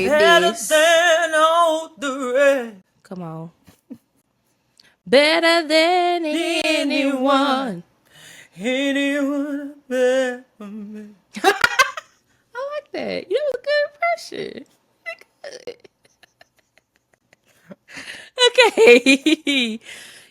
Better than all the rest. Come on. Better than anyone. Anyone better than me. I like that. You know, a good impression. Okay.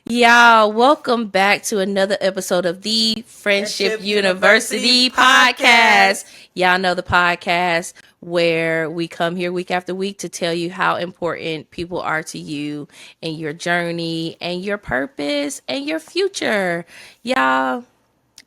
Y'all, welcome back to another episode of the Friendship University podcast. Y'all know the podcast where we come here week after week to tell you how important people are to you and your journey and your purpose and your future. Y'all,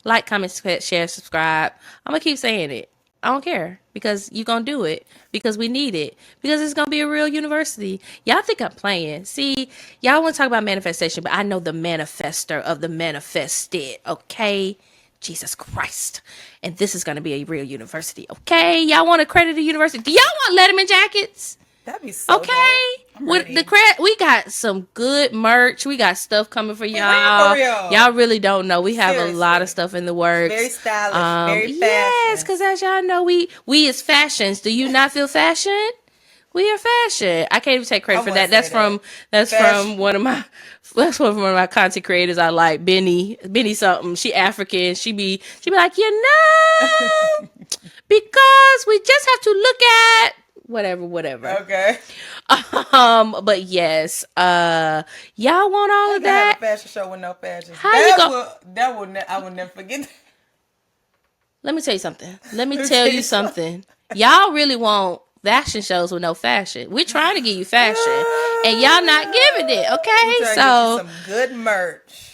like, comment, share, subscribe. I'm going to keep saying it. I don't care because you're going to do it because we need it because it's going to be a real university. Y'all think I'm playing. See, y'all want to talk about manifestation, but I know the manifester of the manifested. Okay. Jesus Christ. And this is going to be a real university. Okay. Y'all want accredited university? Do y'all want Letterman jackets? That'd be so okay. With the we got some good merch. We got stuff coming for y'all. Y'all really don't know. We have a lot of stuff in the works. Very stylish, very fashion. Yes, because as y'all know, we is fashions. Do you not feel fashion? We are fashion. I can't even take credit for that. That's from one of my content creators I like, Benny something. She African. She be like, because we just have to look at whatever. Okay. But yes, y'all want all of that? Have a fashion show with no fashion. I will never forget that. Let me tell you something. Y'all really want fashion shows with no fashion. We're trying to give you fashion, and y'all not giving it. Okay, so some good merch.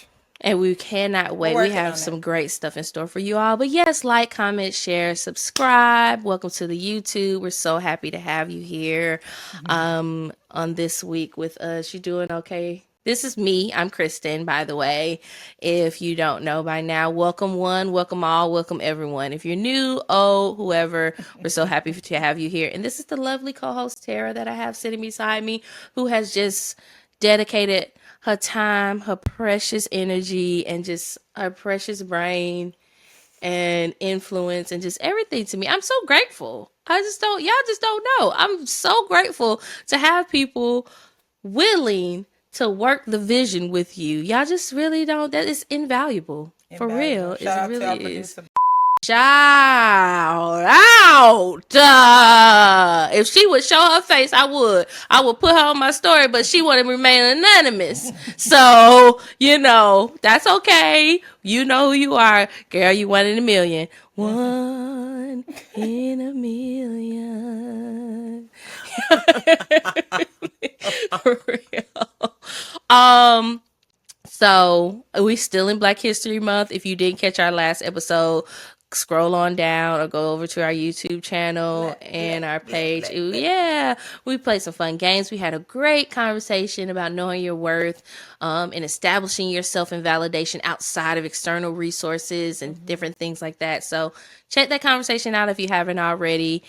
And we cannot wait. We have some great stuff in store for you all. But yes, like, comment, share, subscribe. Welcome to the YouTube. We're so happy to have you here on this week with us. You doing okay? This is me. I'm Kristen, by the way. If you don't know by now, welcome one, welcome all, welcome everyone. If you're new, whoever, we're so happy to have you here. And this is the lovely co-host, Tara, that I have sitting beside me, who has just dedicated her time, her precious energy, and just her precious brain and influence and just everything to me. I'm so grateful. Y'all just don't know. I'm so grateful to have people willing to work the vision with you. Y'all just really don't. That is invaluable. For real. It really is. Shout out. If she would show her face, I would put her on my story, but she wanted to remain anonymous. So, that's okay. You know who you are. Girl, you 1 in a million. 1 in a million. For real. So we still in Black History Month. If you didn't catch our last episode, scroll on down or go over to our YouTube channel and our page. We played some fun games. We had a great conversation about knowing your worth and establishing yourself in validation outside of external resources and different things like that. So check that conversation out if you haven't already.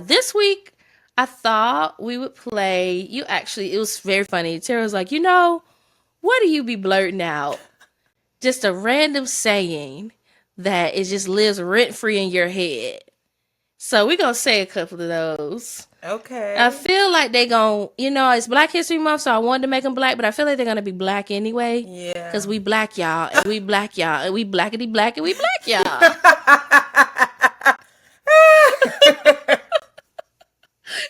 This week, I thought we would play. It was very funny. Tara was like, what do you be blurting out? Just a random saying that it just lives rent-free in your head. So we're going to say a couple of those. Okay. I feel like they're going to, it's Black History Month, so I wanted to make them black, but I feel like they're going to be black anyway. Yeah. Because we black, y'all, and we black, y'all, and we blackity black, and we black, y'all.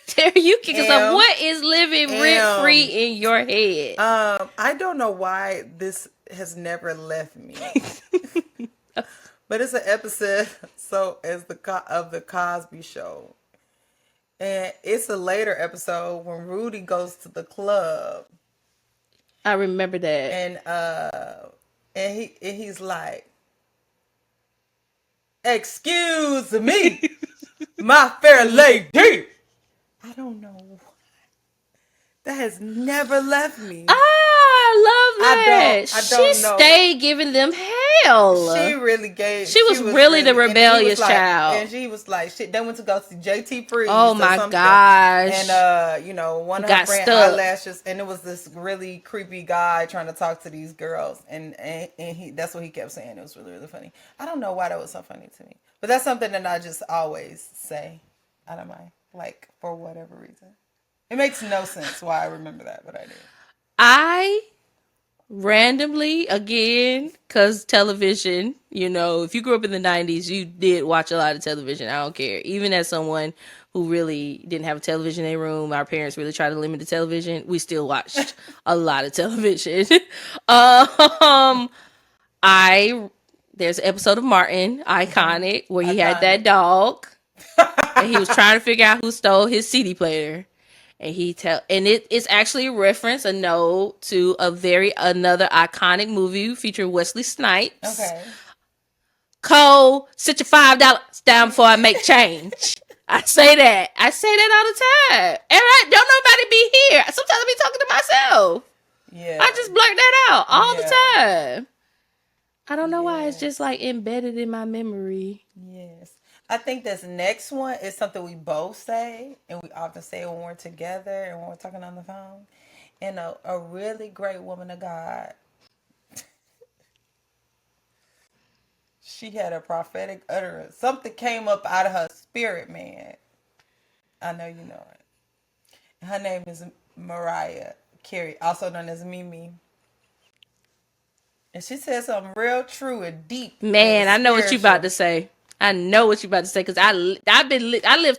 Terry, you kick us off. What is living rent-free in your head? I don't know why this has never left me. But it's an episode of the Cosby Show. And it's a later episode when Rudy goes to the club. I remember that. And he's like, "Excuse me, my fair lady." I don't know why. That has never left me. I love that. I don't know. She stayed giving them hell. She really gave. She was really the rebellious child. And she was like, shit. They went to go see JT Freeze. Oh my gosh. And one of her friend eyelashes, and it was this really creepy guy trying to talk to these girls, and that's what he kept saying. It was really, really funny. I don't know why that was so funny to me, but that's something that I just always say out of my like for whatever reason. It makes no sense why I remember that, but I did. I randomly, again, because television, if you grew up in the 90s, you did watch a lot of television. I don't care. Even as someone who really didn't have a television in their room, our parents really tried to limit the television. We still watched a lot of television. There's an episode of Martin, iconic, where he had that dog, and he was trying to figure out who stole his CD player. And it's actually a reference, a node to another iconic movie featuring Wesley Snipes. Okay. Cole, sit your $5 down before I make change. I say that all the time. And don't nobody be here. Sometimes I be talking to myself. Yeah. I just blurt that out all the time. I don't know why it's just like embedded in my memory. Yes. I think this next one is something we both say, and we often say it when we're together and when we're talking on the phone. And a really great woman of God, she had a prophetic utterance. Something came up out of her spirit, man. I know you know it. Her name is Mariah Carey, also known as Mimi. And she said something real true and deep. Man, I know what you about to say. I know what you about to say because I lived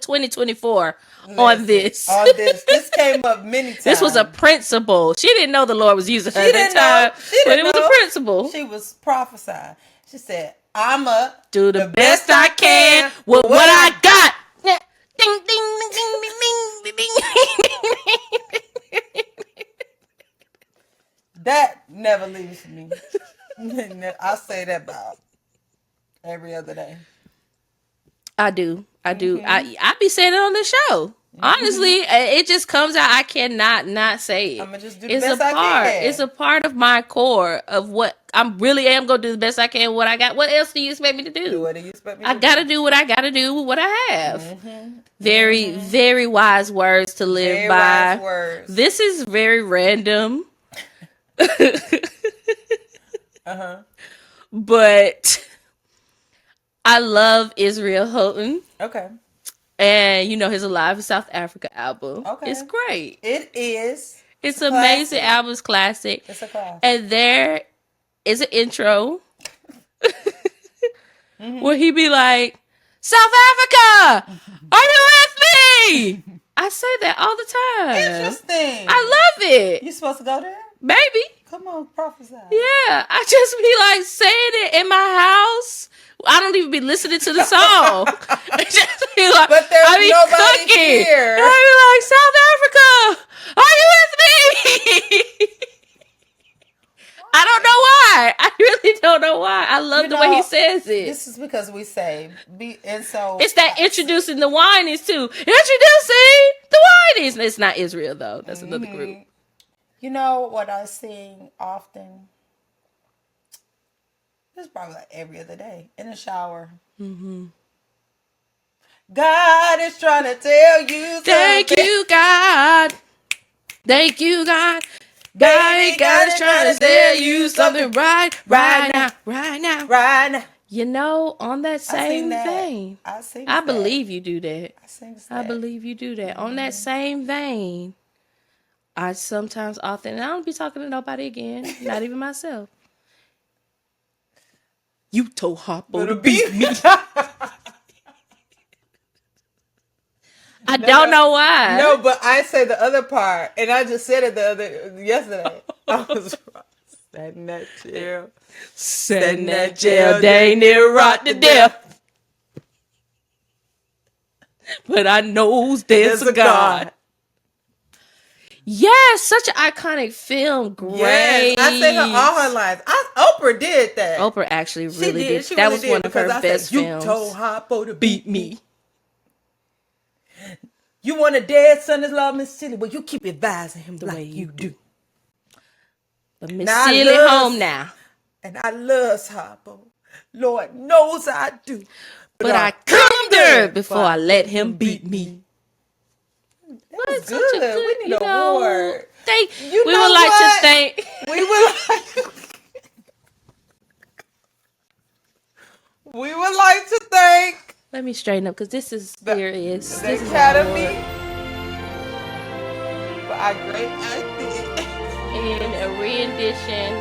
2024 on this. This came up many times. This was a principle. She didn't know the Lord was using her at that time, but it was a principle. She was prophesying. She said, "I'ma do the best I can with what I got." Ding ding ding ding ding ding. That never leaves me. I say that about every other day. I do. Mm-hmm. I be saying it on the show. Mm-hmm. Honestly, it just comes out. I cannot not say it. I'm gonna just do the best I can. It's a part of my core of what I'm really am gonna do the best I can. What I got. What else do you expect me to do? What do you expect me to do? I gotta do what I gotta do with what I have. Mm-hmm. Very, very wise words to live by. Wise words. This is very random. But I love Israel Houghton. Okay. And his Alive in South Africa album. Okay. It's great. It is. It's an amazing album. It's classic. It's a classic. And there is an intro where he be like, "South Africa, are you with me?" I say that all the time. Interesting. I love it. You supposed to go there? Maybe. Come on, prophesy. Yeah, I just be like saying it in my house. I don't even be listening to the song. Just be like, but there's nobody cooking. Here. And I be like, South Africa, are you with me? I don't know why. I really don't know why. I love the way he says it. This is because we say, and so it's that introducing the Wineys too. Introducing the Wineys. It's not Israel though. That's another group. You know what I sing often? It's probably like every other day in the shower. Mm-hmm. God is trying to tell you something. Thank you, God. Thank you, God. God is trying to tell you something right now. On that same vein. I believe you do that. I believe you do that. Mm-hmm. On that same vein, I sometimes often, and I don't be talking to nobody again, not even myself. You told Harpo to beat me. I don't know why. No, but I say the other part, and I just said it yesterday. I was sat in that chair. Sat in that jail, dang near rot to death. But I knows there's a God. Yes, such an iconic film. Great. Yes, I say all her lines. Oprah did that. Oprah actually really did. That was one of her best films. You told Harpo to beat me. You want a dead son-in-law, Miss Silly? Well, you keep advising him the way you do. But Miss Silly home now. And I love Harpo. Lord knows I do. But I come there before I let him beat me. That was good. We need an award. We would like to thank. We would like to thank Let me straighten up because this is serious. The This is Academy award. for our great acting. In a rendition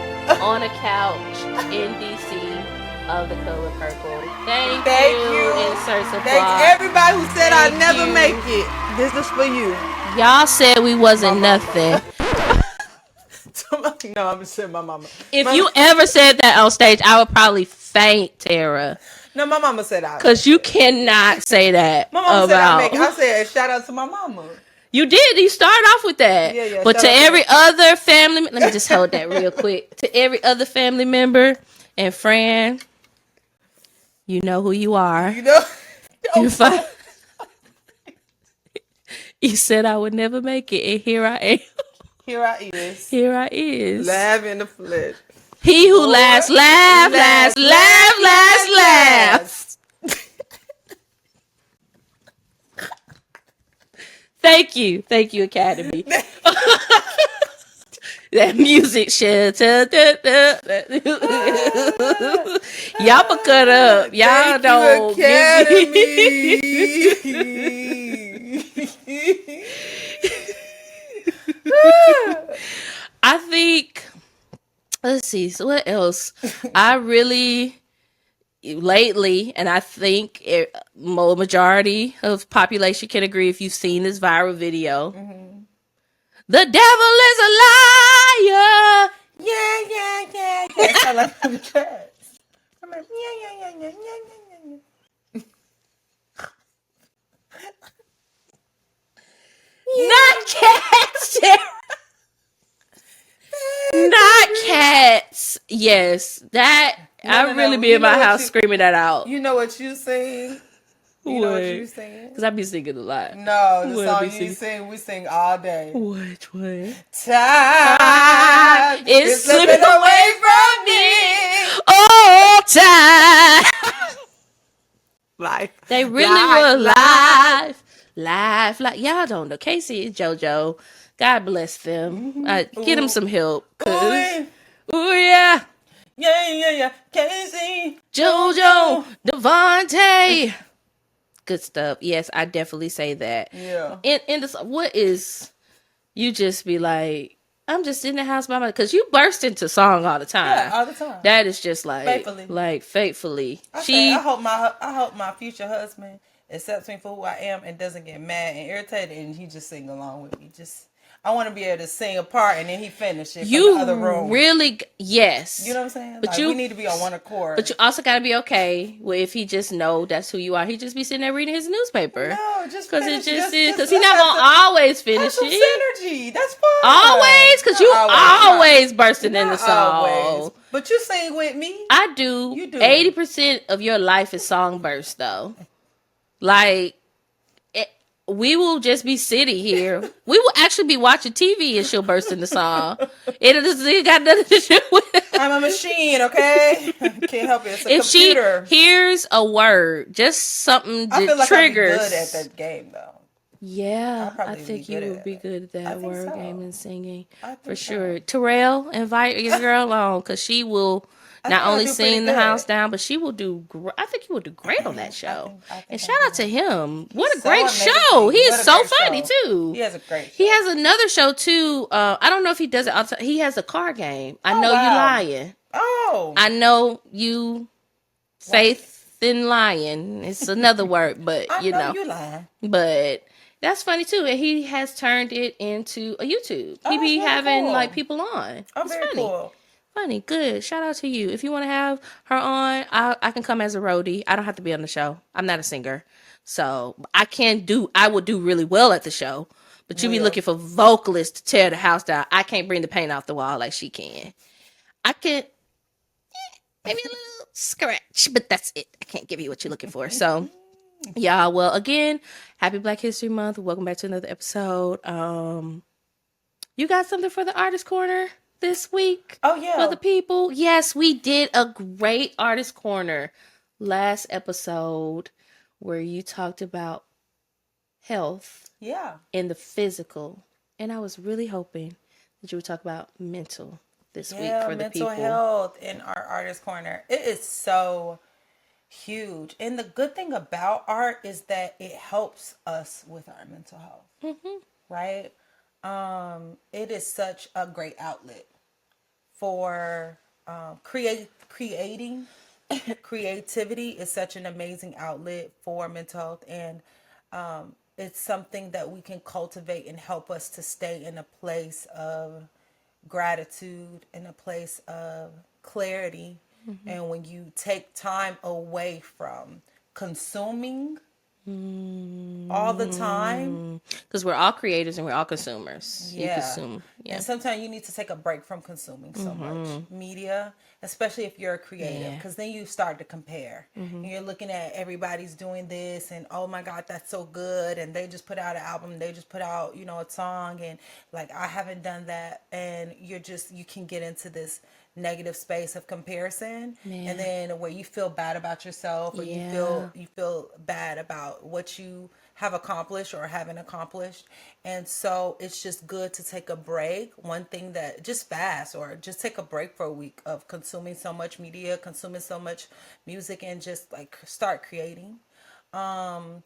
on a couch in DC of The Color Purple. Thank you. Insert applause. Thank everybody who said I'd never make it. This is for you. Y'all said we wasn't nothing. No, I'm saying my mama. If you ever said that on stage, I would probably faint, Tara. No, my mama said I. Because you cannot say that. My mama said I make it. I said shout out to my mama. You did. You started off with that. Yeah. But to every other family, let me just hold that real quick. To every other family member and friend, you know who you are. You know. You said I would never make it, and here I am. Here I is. Here I is. Laugh in the flesh. He who laughs, laugh. Thank you, Academy. That music shit. Y'all but cut up. Y'all don't. Academy. I think. Let's see. So what else? I really lately, and I think majority of population can agree if you've seen this viral video. Mm-hmm. The devil is a liar. Yeah. I like the cats. I'm like, yeah. Not cats. Not cats. Yes, that I really be in my house screaming that out. You know what you sing? You know what you sing? Because I be singing a lot. No, the song you sing, we sing all day. Which one? Time is slipping away from me. Oh, time. Life. They really were live. Like y'all don't know. Casey and JoJo, God bless them. Get them some help. Ooh yeah. Yeah. Casey, JoJo, Devontae. Good stuff. Yes, I definitely say that. Yeah. In this, what is you just be like? I'm just in the house by my, because you burst into song all the time. Yeah, all the time. That is just like faithfully. I hope my future husband accepts me for who I am and doesn't get mad and irritated, and he just sing along with me. I want to be able to sing a part and then he finish it from the other room. Really, yes. You know what I'm saying? But we need to be on one accord. But you also got to be okay with if he just know that's who you are. He just be sitting there reading his newspaper. No, just because it just is. Because he's not gonna always finish it. Synergy, that's fine. Always, because you always bursting in the song. Always. But you sing with me. I do. You do. 80% of your life is song burst though. Like. We will just be sitting here. We will actually be watching TV and she'll burst into song. It got nothing to do with it. I'm a machine, okay? Can't help it. It's a computer. If she hears a word, just something that I feel like triggers. I'd be good at that game, though. Yeah, I think you would be good at that word game and singing. For sure. Terrell, invite your girl on because she will not only sing the house down, but she will do. I think he will do great on that show. And shout out to him. What a great show! He is so funny too. He has a great show. He has another show too. I don't know if he does it all the time. He has a car game. I know you lying. Oh, I know you. Faith in lying. It's another word, but I know you lying. But that's funny too. And he has turned it into a YouTube. He be having like people on. Oh, it's very funny. Cool. Funny, good. Shout out to you. If you want to have her on, I can come as a roadie. I don't have to be on the show. I'm not a singer. So I would do really well at the show. But you be looking for vocalists to tear the house down. I can't bring the paint off the wall like she can. I can, maybe a little scratch, but that's it. I can't give you what you're looking for. So, yeah, well, again, happy Black History Month. Welcome back to another episode. You got something for the Artist Corner this week? Oh, yeah. For the people? Yes, we did a great Artist Corner last episode where you talked about health in the physical. And I was really hoping that you would talk about mental this week for the people. Mental health in our Artist Corner. It is so Huge. And the good thing about art is that it helps us with our mental health, right? It is such a great outlet for creating. Creativity is such an amazing outlet for mental health, and it's something that we can cultivate and help us to stay in a place of gratitude, in a place of clarity. And when you take time away from consuming all the time, Because we're all creators and we're all consumers. You yeah. consume. Yeah. And sometimes you need to take a break from consuming so much media, especially if you're a creative, Yeah. because then you start to compare. And you're looking at everybody's doing this, and oh my God, that's so good. And they just put out an album, they just put out, a song, and like, I haven't done that. And you can get into this negative space of comparison, and then where you feel bad about yourself, or Yeah. you feel bad about what you have accomplished or haven't accomplished. And so it's just good to take a break. One thing that just fast, or just take a break for a week of consuming so much media, consuming so much music, and just like start creating. And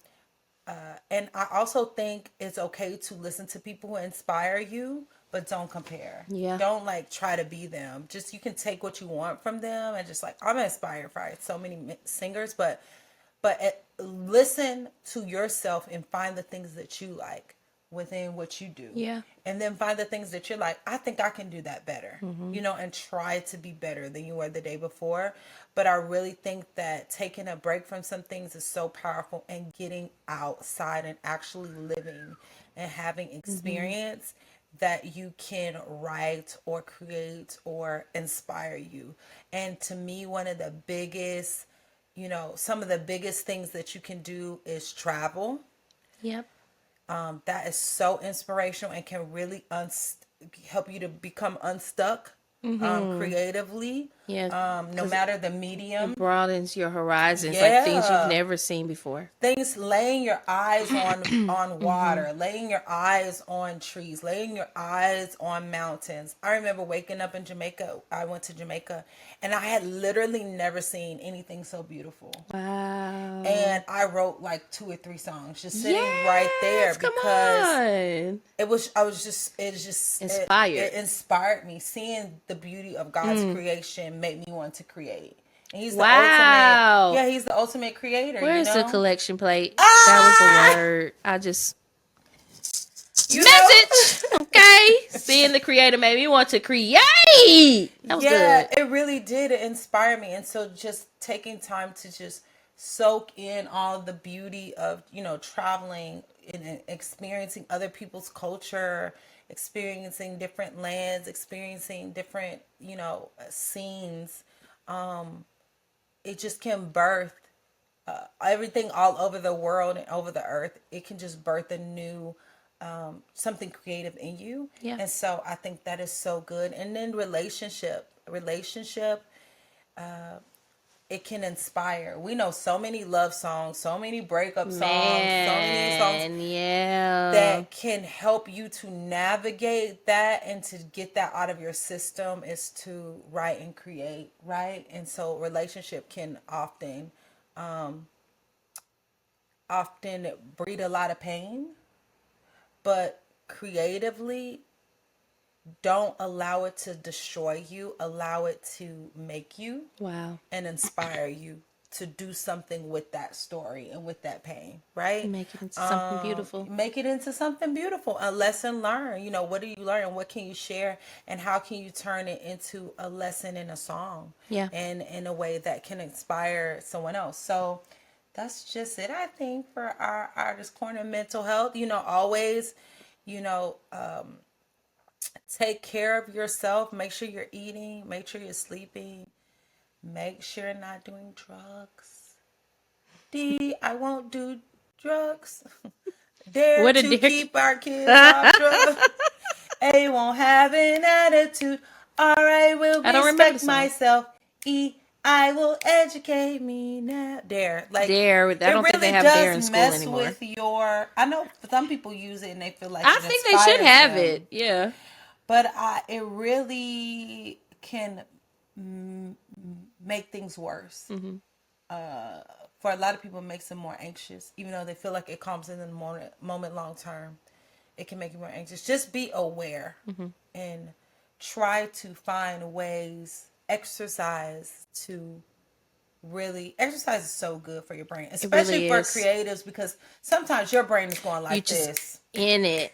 I also think it's okay to listen to people who inspire you, but don't compare. Yeah. Don't like try to be them. Just, you can take what you want from them, and just like, I'm inspired by so many singers, but listen to yourself and find the things that you like within what you do. Yeah. And then find the things that you're like, I think I can do that better, and try to be better than you were the day before. But I really think that taking a break from some things is so powerful, and getting outside and actually living and having experience that you can write or create or inspire you. And to me, one of the biggest, some of the biggest things that you can do is travel. Yep. That is so inspirational and can really help you to become unstuck creatively, Yeah. no matter the It medium. broadens your horizons, like things you've Yeah. never seen before. Things, laying your eyes on water, laying your eyes on trees, laying your eyes on mountains. I remember waking up in Jamaica. I went to Jamaica, and I had literally never seen anything so beautiful. Wow. And I wrote like 2 or 3 songs just sitting right there, Come because on. Inspired. it inspired me. Seeing the beauty of God's creation made me want to create. And he's the Wow. ultimate. Yeah, he's the ultimate creator. Where's the collection plate? Ah! That was a word. I just You message. Okay. Seeing the creator made me want to create. That was Yeah, good. it really did. It inspired me. And so just taking time to just soak in all the beauty of, traveling and experiencing other people's culture, experiencing different lands, experiencing different, scenes. It just can birth everything all over the world and over the earth. It can just birth a new something creative in you. Yeah. And so I think that is so good. And then relationship, it can inspire. We know so many love songs, so many breakup songs, so many songs Yeah. that can help you to navigate that and to get that out of your system, is to write and create, right? And so relationship can often breed a lot of pain, but creatively, don't allow it to destroy you. Allow it to make you. Wow. And inspire you to do something with that story and with that pain, right? Make it into something beautiful. Make it into something beautiful, a lesson learned. What do you learn? What can you share? And how can you turn it into a lesson in a song? Yeah. And in a way that can inspire someone else. So that's just it, I think, for our Artist Corner mental health. Always, take care of yourself. Make sure you're eating. Make sure you're sleeping. Make sure you're not doing drugs. I won't do drugs. Dare What a to dare. keep our kids off drugs. A won't have an attitude. I will I don't remember the respect song. myself. I will educate me now. Dare. Dare. I don't think they have Dare in school anymore. With your. I know some people use it and they feel like I think they should have it. Yeah. But it really can make things worse. for a lot of people, it makes them more anxious, even though they feel like it calms in the moment long term. It can make you more anxious. Just be aware and try to find ways, exercise to really, exercise is so good for your brain, especially really for is. creatives, because sometimes your brain is going You like just this. in it.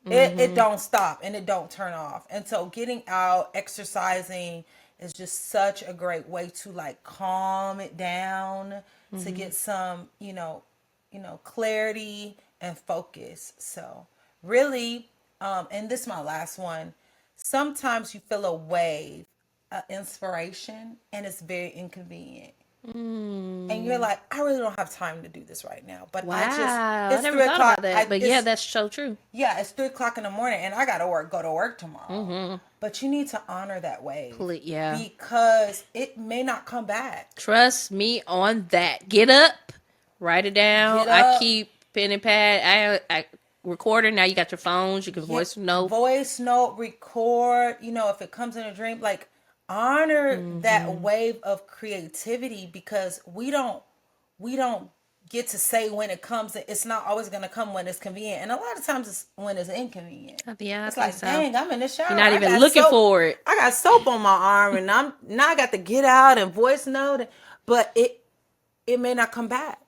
It don't stop and it don't turn off. And so getting out, exercising is just such a great way to like calm it down, to get some, clarity and focus. So really, and this is my last one. Sometimes you feel a wave, inspiration, and it's very inconvenient. And you're like, I really don't have time to do this right now. But Wow. I it's never 3 thought o'clock. about that. But yeah, that's so true. Yeah, it's 3 o'clock in the morning and I got to go to work tomorrow. But you need to honor that wave. Yeah. Because it may not come back. Trust me on that. Get up, write it down. I keep pen and pad. I recording. Now you got your phones. You can voice note. Voice note, record. If it comes in a dream, like honor that wave of creativity, because we don't get to say when it comes. It's not always going to come when it's convenient, and a lot of times it's when it's inconvenient. Yeah, it's like, dang, I'm in the shower. You're not even looking for it. I got soap on my arm, and I got to get out and voice note, but it may not come back.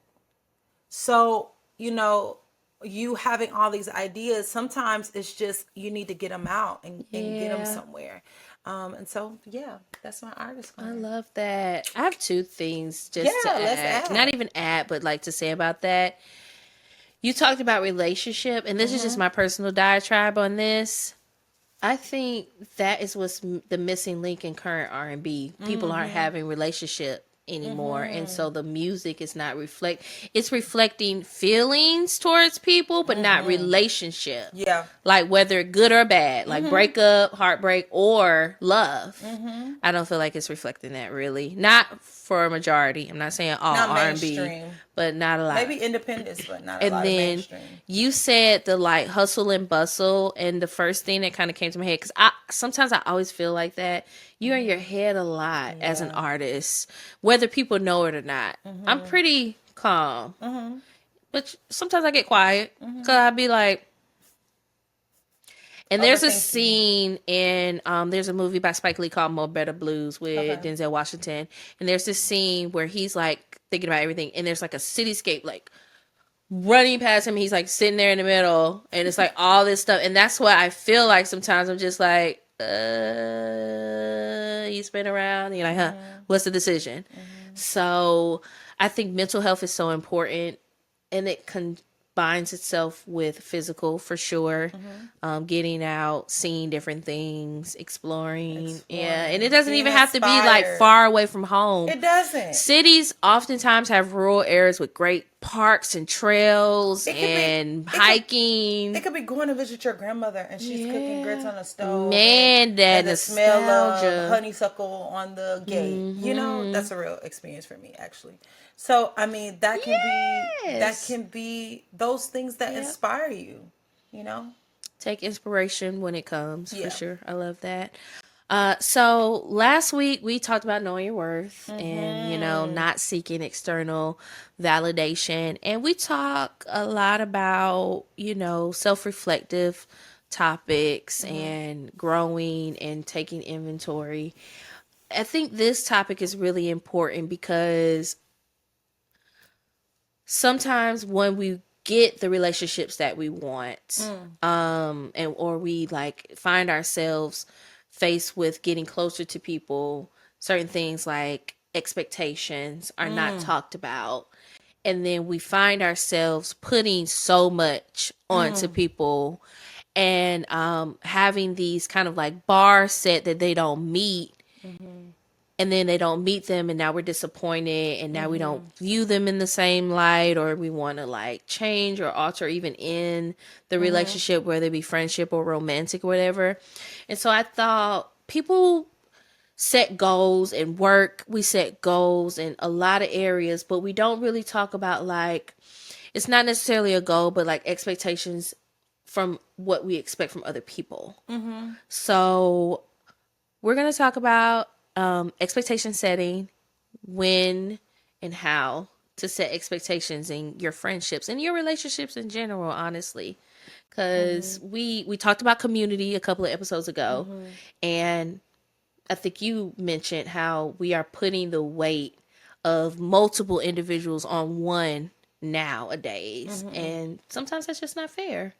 So you having all these ideas, sometimes it's just you need to get them out and get them somewhere. And so, yeah, that's my artist corner. I love that. I have two things just to add. Let's add. Not even add, but like to say about that. You talked about relationship, and this is just my personal diatribe on this. I think that is what's the missing link in current R&B. People aren't having relationship anymore, and so the music is not it's reflecting feelings towards people, but not relationship. Yeah, like whether good or bad, like breakup, heartbreak, or love. I don't feel like it's reflecting that, really. Not for a majority. I'm not saying all R&B, but not a lot. Maybe independence, but not a lot of mainstream. And then you said the like hustle and bustle, and the first thing that kind of came to my head, because sometimes I always feel like that. You're in your head a lot as an artist, whether people know it or not. I'm pretty calm, but sometimes I get quiet because I'd be like. And there's a scene in there's a movie by Spike Lee called Mo Better Blues with Denzel Washington, and there's this scene where he's like thinking about everything, and there's like a cityscape like running past him. He's like sitting there in the middle, and it's like all this stuff, and that's what I feel like sometimes. I'm just like, you spin around, and you're like, huh, what's the decision? So I think mental health is so important, and it combines itself with physical for sure. Getting out, seeing different things, exploring. Yeah, and it doesn't even have to be like far away from home. It doesn't. Cities oftentimes have rural areas with great parks and trails and hiking. It could be going to visit your grandmother and she's cooking grits on the stove. Man, that the smell of honeysuckle on the gate. That's a real experience for me, actually. So I mean, that can be those things that inspire you. Take inspiration when it comes, for sure. I love that. So last week we talked about knowing your worth and, not seeking external validation. And we talk a lot about, self-reflective topics and growing and taking inventory. I think this topic is really important because sometimes when we get the relationships that we want, or we like find ourselves faced with getting closer to people, certain things like expectations are not talked about. And then we find ourselves putting so much onto people and having these kind of like bars set that they don't meet. And then they don't meet them, and now we're disappointed, and now we don't view them in the same light, or we want to like change or alter, even in the relationship, whether it be friendship or romantic or whatever. And so I thought people set goals in work. We set goals in a lot of areas, but we don't really talk about like, it's not necessarily a goal, but like expectations from what we expect from other people. So we're going to talk about expectation setting, when and how to set expectations in your friendships and your relationships in general, honestly. Because we talked about community a couple of episodes ago, and I think you mentioned how we are putting the weight of multiple individuals on one nowadays, and sometimes that's just not fair.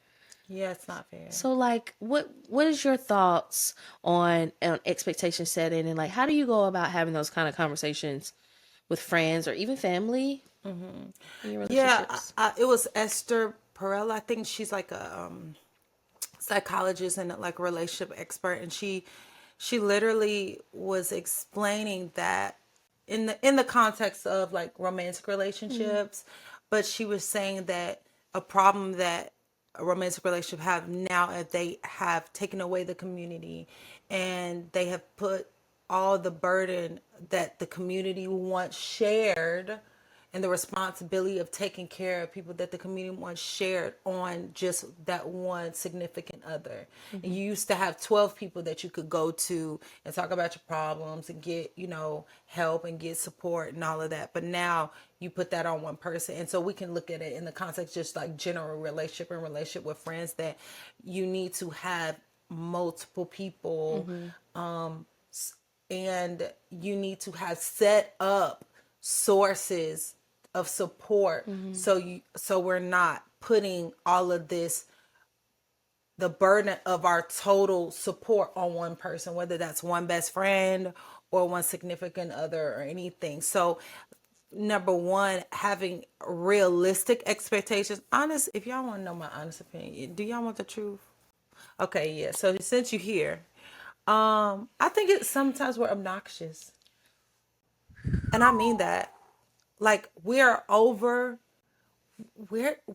Yeah, it's not fair. So, like, what is your thoughts on expectation setting, and like, how do you go about having those kind of conversations with friends or even family in your Yeah, relationships? it was Esther Perel. I think she's like a psychologist and like a relationship expert, and she literally was explaining that in the context of like romantic relationships, but she was saying that a problem that a romantic relationship have now is they have taken away the community, and they have put all the burden that the community once shared and the responsibility of taking care of people that the community once shared on just that one significant other. And you used to have 12 people that you could go to and talk about your problems and get, help and get support and all of that. But now you put that on one person. And so we can look at it in the context just like general relationship and relationship with friends, that you need to have multiple people, and you need to have set up sources of support, so we're not putting all of this, the burden of our total support on one person, whether that's one best friend or one significant other or anything. So number one, having realistic expectations. Honest, if y'all want to know my honest opinion, do y'all want the truth? Okay, yeah. So since you're here, I think it sometimes we're obnoxious. And I mean that. Like we're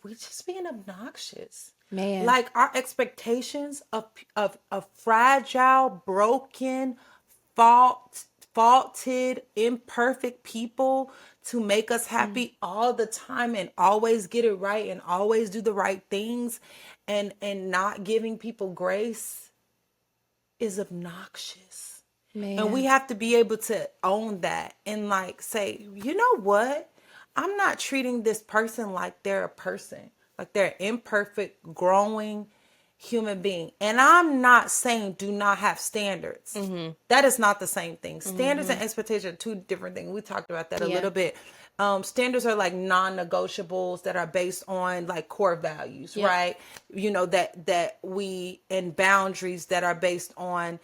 just being obnoxious. Man. Like our expectations of fragile, broken, faulted, imperfect people to make us happy all the time and always get it right and always do the right things, and not giving people grace is obnoxious. And we Man. have to be able to own that and like say, you know what? I'm not treating this person like they're a person, like they're an imperfect, growing human being. And I'm not saying do not have standards. That is not the same thing. Standards and expectations are two different things. We talked about that a Yeah. little bit. Standards are like non-negotiables that are based on like core values, Yep. right? That we, and boundaries that are based on,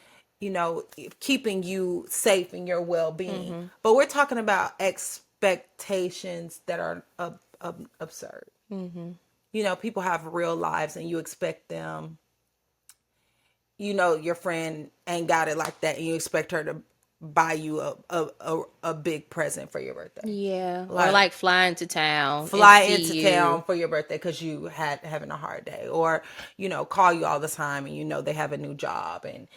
keeping you safe in your well-being. But we're talking about expectations that are absurd. People have real lives, and you expect them, your friend ain't got it like that, and you expect her to buy you a big present for your birthday. Yeah. Or Like, like flying to town and fly see into you. town for your birthday because you had having a hard day, or call you all the time, and they have a new job, and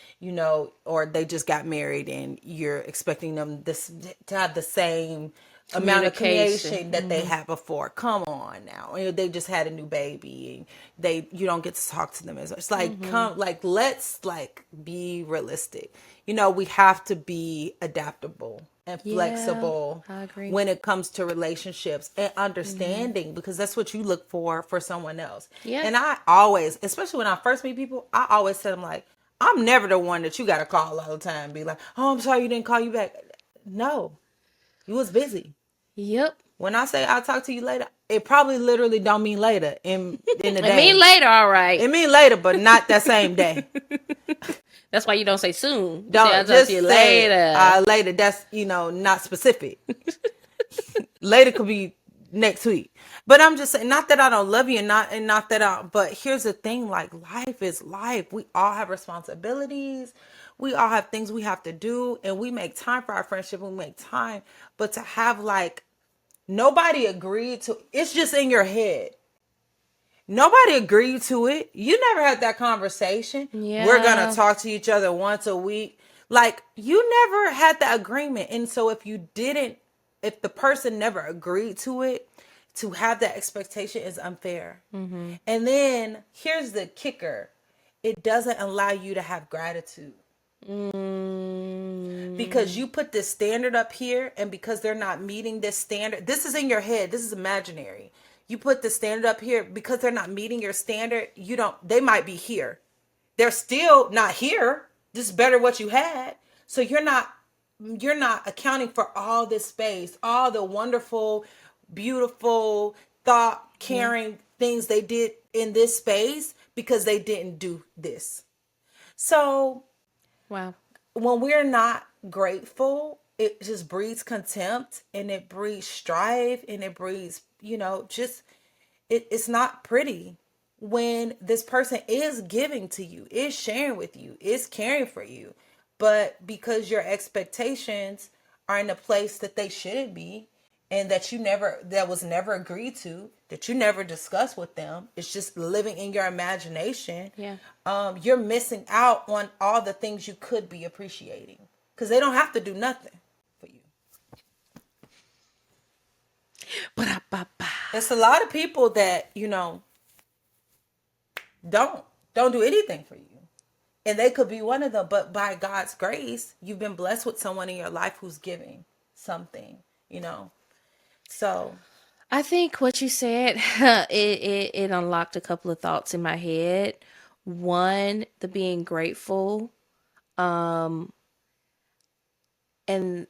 or they just got married, and you're expecting them to have the same amount of communication that they had before. Come on now. They just had a new baby, and you don't get to talk to them as much. It's like, let's like be realistic. We have to be adaptable and Yeah. flexible I agree. when it comes to relationships, and understanding, because that's what you look for someone else. Yeah. And I always, especially when I first meet people, I always tell them like, I'm never the one that you got to call all the time and be like, oh, I'm sorry you didn't call you back. No, you was busy. Yep. When I say I'll talk to you later, it probably literally don't mean later in the I mean day. later, all right. It mean later, but not that same day. That's why you don't say soon. You say I'll Don't talk to just you say later. later. That's not specific. Later could be next week. But I'm just saying, not that I don't love you, and not that I. But here's the thing: like, life is life. We all have responsibilities. We all have things we have to do, and we make time for our friendship. We make time, but to have like nobody agreed to. It's just in your head. Nobody agreed to it. You never had that conversation. We're going to Yeah. talk to each other once a week. Like, you never had that agreement. And so if the person never agreed to it, to have that expectation is unfair. And then here's the kicker. It doesn't allow you to have gratitude. Because you put this standard up here, and because they're not meeting this standard, this is in your head, this is imaginary. You put the standard up here, because they're not meeting your standard, they might be here. They're still not here. This is better what you had. So you're not accounting for all this space, all the wonderful, beautiful, thought, caring things they did in this space, because they didn't do this. So Wow. when we're not grateful, it just breeds contempt, and it breeds strife, and it breeds, just it's not pretty when this person is giving to you, is sharing with you, is caring for you. But because your expectations are in a place that they shouldn't be, and that was never agreed to, that you never discussed with them, it's just living in your imagination. Yeah. You're missing out on all the things you could be appreciating, because they don't have to do nothing for you. Ba-da-ba-ba. It's a lot of people that don't do anything for you, and they could be one of them. But by God's grace, you've been blessed with someone in your life who's giving something. So I think what you said, it unlocked a couple of thoughts in my head. One, the being grateful, and in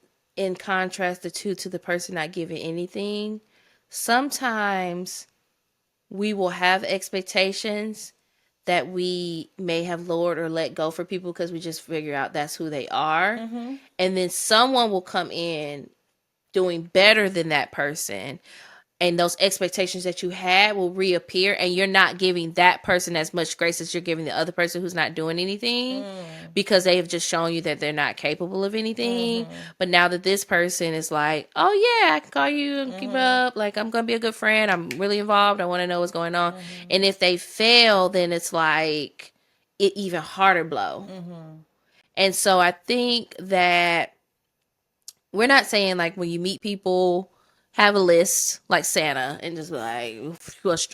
contrast, the two to the person not giving anything. Sometimes we will have expectations that we may have lowered or let go for people because we just figure out that's who they are. And then someone will come in doing better than that person, and those expectations that you had will reappear, and you're not giving that person as much grace as you're giving the other person who's not doing anything, because they have just shown you that they're not capable of anything. But now that this person is like, oh yeah, I can call you and keep it up, like I'm gonna be a good friend, I'm really involved, I want to know what's going on. And if they fail, then it's like it even harder blow. And so I think that we're not saying like when you meet people, have a list like Santa and just like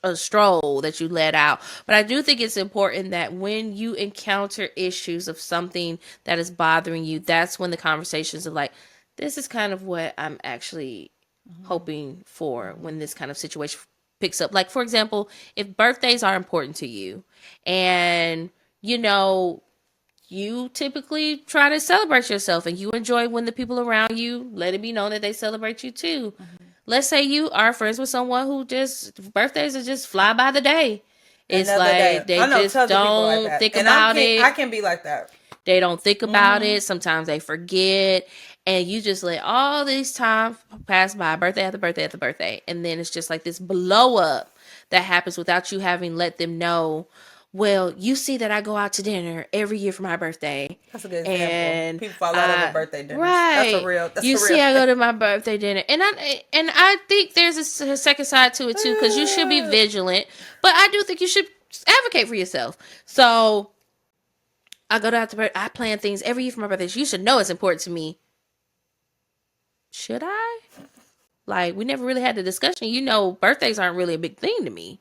a stroll that you let out. But I do think it's important that when you encounter issues of something that is bothering you, that's when the conversations are like, this is kind of what I'm actually hoping for when this kind of situation picks up. Like, for example, if birthdays are important to you and, you typically try to celebrate yourself and you enjoy when the people around you let it be known that they celebrate you too. Let's say you are friends with someone who just birthdays are just fly by the day. It's another like day. they I know just tons of people like don't that. think And about it. I can be like that. They don't think about it. Sometimes they forget. And you just let all these time pass by, birthday after birthday after birthday. And then it's just like this blow up that happens without you having let them know, well, you see that I go out to dinner every year for my birthday. That's a good example. And People fall out over birthday dinners. right. That's you a real see, I thing. go to my birthday dinner, and I think there's a second side to it too, because you should be vigilant, but I do think you should advocate for yourself. So I go out to I plan things every year for my birthdays. You should know it's important to me. Should I? Like, we never really had the discussion. Birthdays aren't really a big thing to me.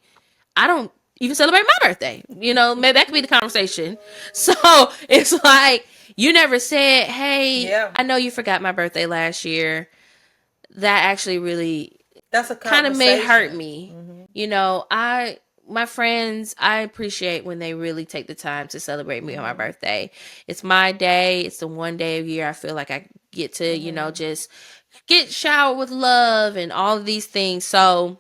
I don't even celebrate my birthday. Maybe that could be the conversation. So it's like, you never said, hey, Yeah. I know you forgot my birthday last year. That actually really That's a kind of may hurt conversation. me. My friends, I appreciate when they really take the time to celebrate me on my birthday. It's my day. It's the one day of year I feel like I get to, just get showered with love and all of these things. So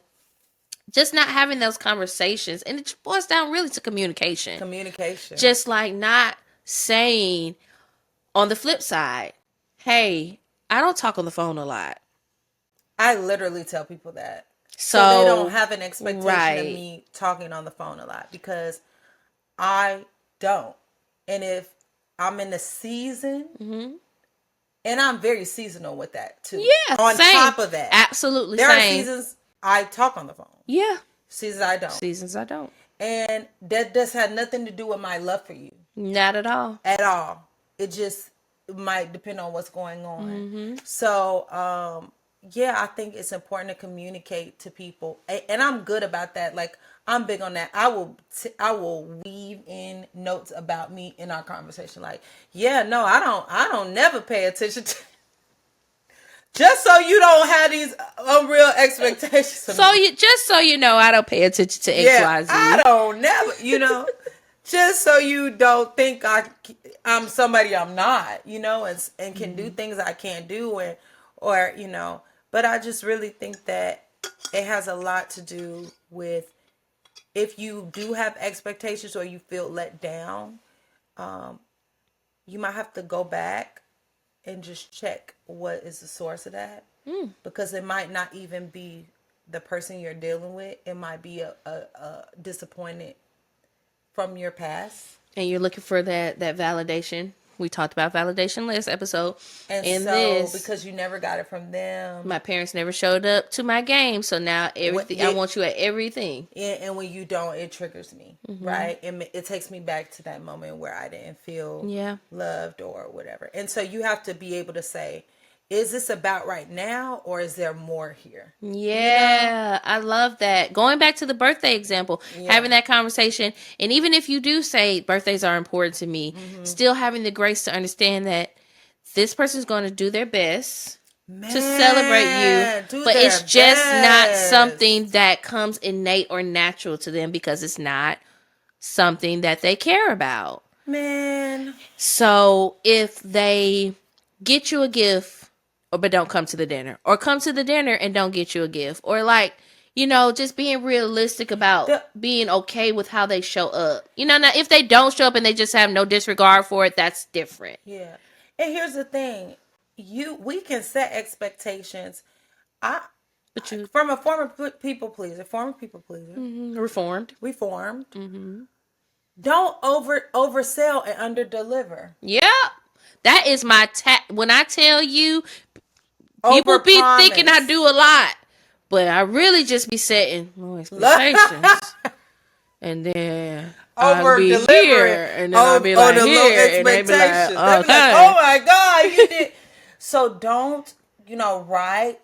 just not having those conversations, and it boils down really to communication. Communication. Just like not saying on the flip side, hey, I don't talk on the phone a lot. I literally tell people that. So they don't have an expectation of right. me talking on the phone a lot, because I don't. And if I'm in the season, and I'm very seasonal with that too. Yeah. On same. top of that, Absolutely. there same. are seasons I talk on the phone. Yeah. Seasons I don't. Seasons I don't. And that just had nothing to do with my love for you. Not at all. At all. It just might depend on what's going on. So, yeah, I think it's important to communicate to people, and I'm good about that. Like, I'm big on that. I will weave in notes about me in our conversation. Like, yeah, no, I don't never pay attention to. Just so you don't have these unreal expectations of So me. just so you know, I don't pay attention to Yeah, I XYZ. don't never, just so you don't think I'm somebody I'm not, and can do things I can't do, or but I just really think that it has a lot to do with, if you do have expectations or you feel let down, you might have to go back and just check what is the source of that, because it might not even be the person you're dealing with. It might be a disappointment from your past. And you're looking for that validation. We talked about validation last episode. And And so, this, because you never got it from them, my parents never showed up to my game, so now everything I want you at everything. and when you don't, it triggers me, right? It takes me back to that moment where I didn't feel loved or whatever. And so you have to be able to say, is this about right now, or is there more here? Yeah, I love that. Going back to the birthday example, having that conversation, and even if you do say birthdays are important to me, still having the grace to understand that this person's going to do their best to celebrate you, but it's just not something that comes innate or natural to them because it's not something that they care about. Man. So if they get you a gift, but don't come to the dinner, or come to the dinner and don't get you a gift, or like, just being realistic about being okay with how they show up. Now if they don't show up and they just have no disregard for it, that's different. Yeah. And here's the thing. We can set expectations. From a former people pleaser, Reformed. Don't oversell and under deliver. Yeah. That is my when I tell you, people be thinking I do a lot, but I really just be setting no expectations. And then I'll be here, and then I'll be like here, and they be like, okay. Oh my God, you did. So don't, write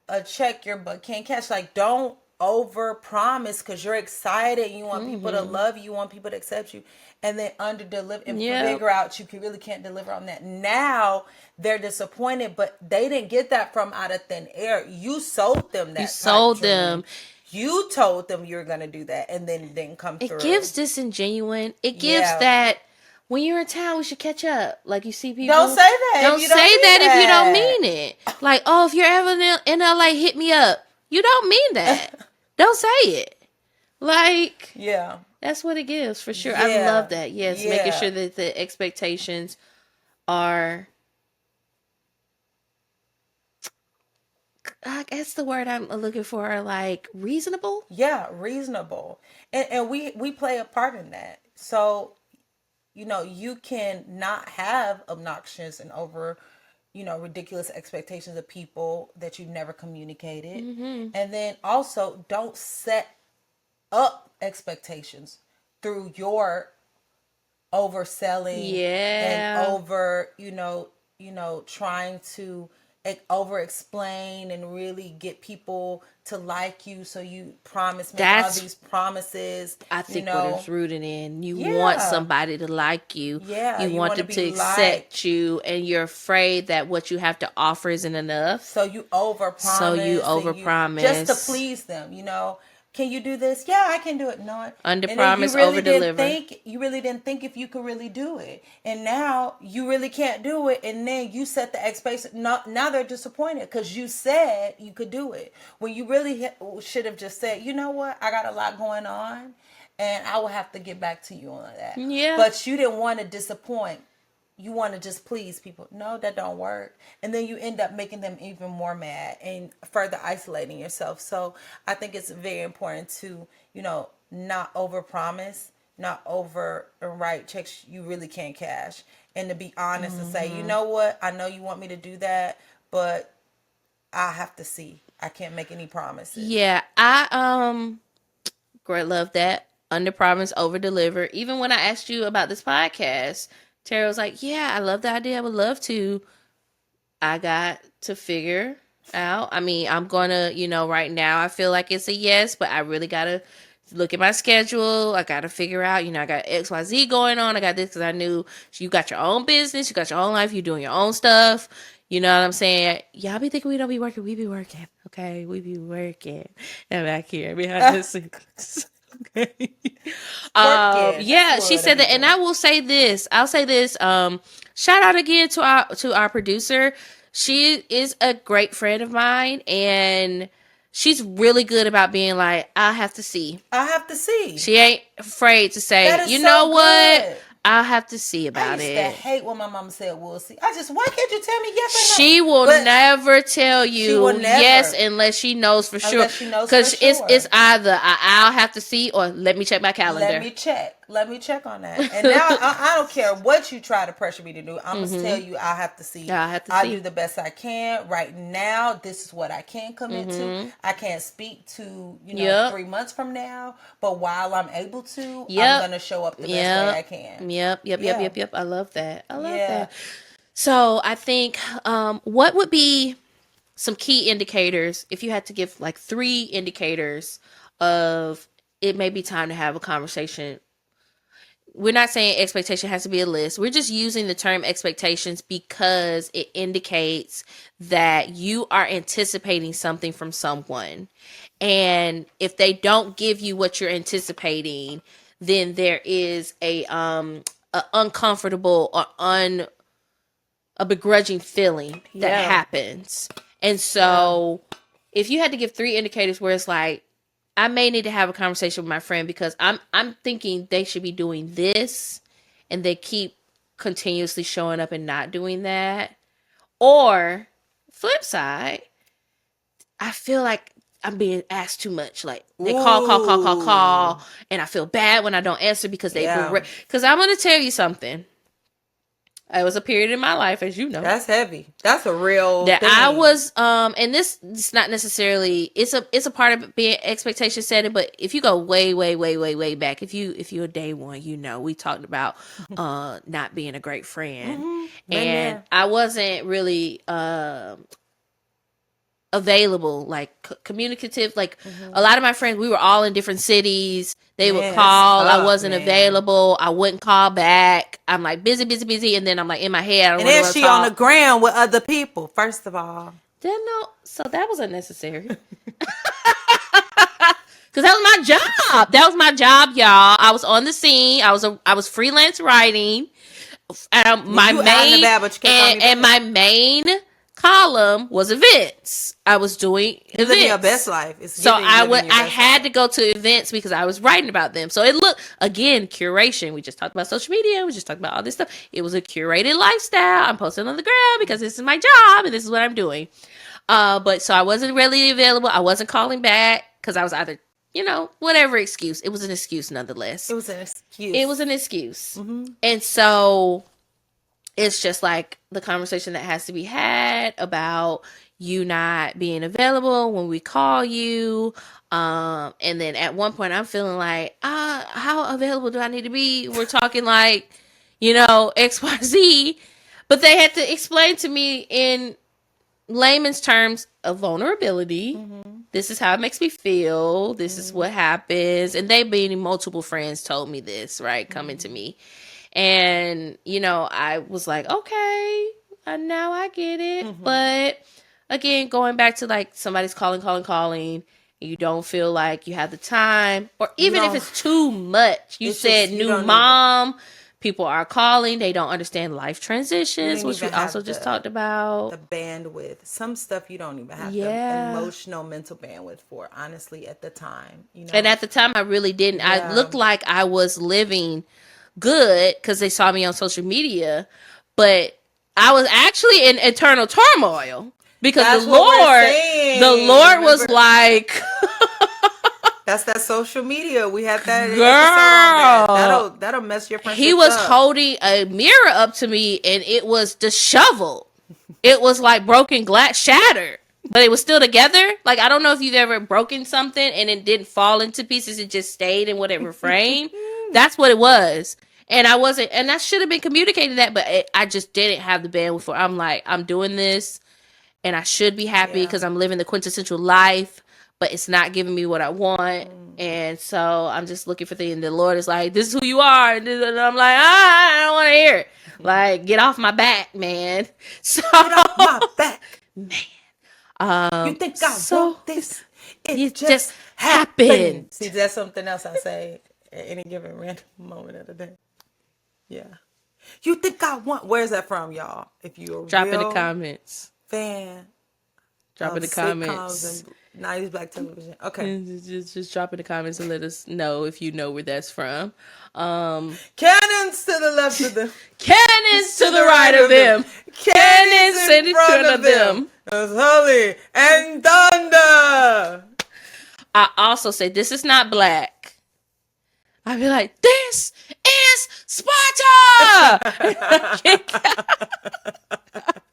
a check your butt can't catch. Like, don't over promise because you're excited. You want people to love you. You want people to accept you. And then under deliver and figure out you really can't deliver on that. Now they're disappointed, but they didn't get that from out of thin air. You sold them that. You sold them. You told them you were going to do that, and then it didn't come through. It gives disingenuine. It gives that when you're in town, we should catch up. Like, you see people. Don't say that. Don't say that if you don't mean it. Like, oh, if you're ever in LA, hit me up. You don't mean that. Don't say it. Like, yeah. That's what it gives, for sure. Yeah. I love that. Yes, making sure that the expectations are, I guess the word I'm looking for, are like reasonable. Yeah, reasonable. And we play a part in that. So, you can not have obnoxious and over, ridiculous expectations of people that you've never communicated. And then also don't set up expectations through your overselling and over, trying to over explain and really get people to like you, so you make all these promises. I think what it's rooted in, you want somebody to like you. You want them to accept you, and you're afraid that what you have to offer isn't enough. So you overpromise. Just to please them, Can you do this? Yeah, I can do it. No. Under promise, over deliver. You really didn't think if you could really do it. And now you really can't do it. And then you set the expectation. Now they're disappointed because you said you could do it. When you really should have just said, you know what? I got a lot going on and I will have to get back to you on that. Yeah. But you didn't want to disappoint. You want to just please people. No, that don't work. And then you end up making them even more mad and further isolating yourself. So I think it's very important to, not overpromise, not over write checks you really can't cash. And to be honest and say, you know what? I know you want me to do that, but I have to see. I can't make any promises. Yeah, I great love that. Under promise, over deliver. Even when I asked you about this podcast, Tara was like, yeah, I love the idea. I would love to. I got to figure out. I mean, I'm gonna, right now I feel like it's a yes, but I really gotta look at my schedule. I gotta figure out, I got XYZ going on. I got this because I knew you got your own business, you got your own life, you doing your own stuff. You know what I'm saying? Y'all be thinking we don't be working. We be working. Okay? We be working. And back here behind the scenes. Okay. Working. Yeah, That's she what I said be that, and doing. I will say this. I'll say this. Shout out again to our producer. She is a great friend of mine, and she's really good about being like, I'll have to see. I have to see. She ain't afraid to That say, is you know so what? good. I'll have to see I about used to it. hate when my mama said we'll see. Why can't you tell me yes or no? She will But never tell she will you yes never, unless she knows for sure. unless she knows for Because it's sure. either I'll have to see or let me check my Let calendar. me check. Let me check on that. And now I don't care what you try to pressure me to do. I'm gonna tell you I have to see. Yeah, I have to I see. do the best I can right now. This is what I can commit to. I can't speak to Yep. 3 months from now. But while I'm able to, I'm Yep. gonna show up the best way Yep. I can. Yep. I love that. I love Yeah. that. So I think what would be some key indicators if you had to give like 3 indicators of it may be time to have a conversation. We're not saying expectation has to be a list. We're just using the term expectations because it indicates that you are anticipating something from someone. And if they don't give you what you're anticipating, then there is a uncomfortable or a begrudging feeling that Yeah. happens. And so if you had to give 3 indicators where it's like, I may need to have a conversation with my friend because I'm thinking they should be doing this and they keep continuously showing up and not doing that. Or flip side, I feel like I'm being asked too much. Like they Ooh. call, and I feel bad when I don't answer because Yeah. because I'm gonna tell you something. It was a period in my life, as you know, That's heavy. That's a real that I thing. was and this it's not necessarily it's a part of being expectation setting, but if you go way back, if you're a day one, we talked about not being a great friend. Been And there. I wasn't really available, like communicative. Like a lot of my friends, we were all in different cities. They would Man, that's call, I tough, wasn't man. available, I wouldn't call back. I'm like busy, and then I'm like in my head, I don't And really then want to she on the talk. ground with other people, first of all. Then no, so that was unnecessary. Cause that was my job. That was my job, y'all. I was on the scene. I was freelance writing. My You out and main about, but you can't call me back. and my main column was events. I was doing You living your events. best life. It's So giving you living your I best had life. to go to events because I was writing about them. So it looked, again, curation. We just talked about social media. We just talked about all this stuff. It was a curated lifestyle. I'm posting on the ground because this is my job and this is what I'm doing. But so I wasn't really available. I wasn't calling back because I was either, whatever excuse. It was an excuse nonetheless. It was an excuse. It was an excuse. And so it's just like the conversation that has to be had about you not being available when we call you. And then at one point I'm feeling like, how available do I need to be? We're talking like, XYZ. But they had to explain to me in layman's terms of vulnerability. This is how it makes me feel. This is what happens. And they being multiple friends told me this, right? Coming to me. And, I was like, okay, now I get it. But again, going back to like somebody's calling, and you don't feel like you have the time, or even if it's too much. You said new mom, people are calling, they don't understand life transitions, which we also just talked about. The bandwidth. Some stuff you don't even have the emotional, mental bandwidth for, honestly, at the time. And at the time, I really didn't. I looked like I was living good because they saw me on social media, but I was actually in eternal turmoil because the Lord was like, that's that social media. We had that girl, episode on that. That'll mess your friendship up. He was holding a mirror up to me and it was disheveled. It was like broken glass, shattered, but it was still together. Like, I don't know if you've ever broken something and it didn't fall into pieces. It just stayed in whatever frame. That's what it was. And I wasn't, and I should have been communicating that, but I just didn't have the bandwidth for. I'm like, I'm doing this and I should be happy because I'm living the quintessential life, but it's not giving me what I want. And so I'm just looking for things. And the Lord is like, this is who you are. And I'm like, I don't want to hear it. Like, get off my back, man. So, get off my back. Man. You think I want this? It just happened. happened. See, that's something else I say at any given random moment of the day. Yeah. You think I want... Where's that from, y'all? If you're a Drop in the real comments. fan Drop of in the comments. and 90s black television. Okay. Just drop in the comments and let us know if you know where that's from. Cannons to the left of them. Cannons to the right of them. Cannons in front of them. It's holy and thunder. I also say, this is not black. I'd be like, this is Sparta!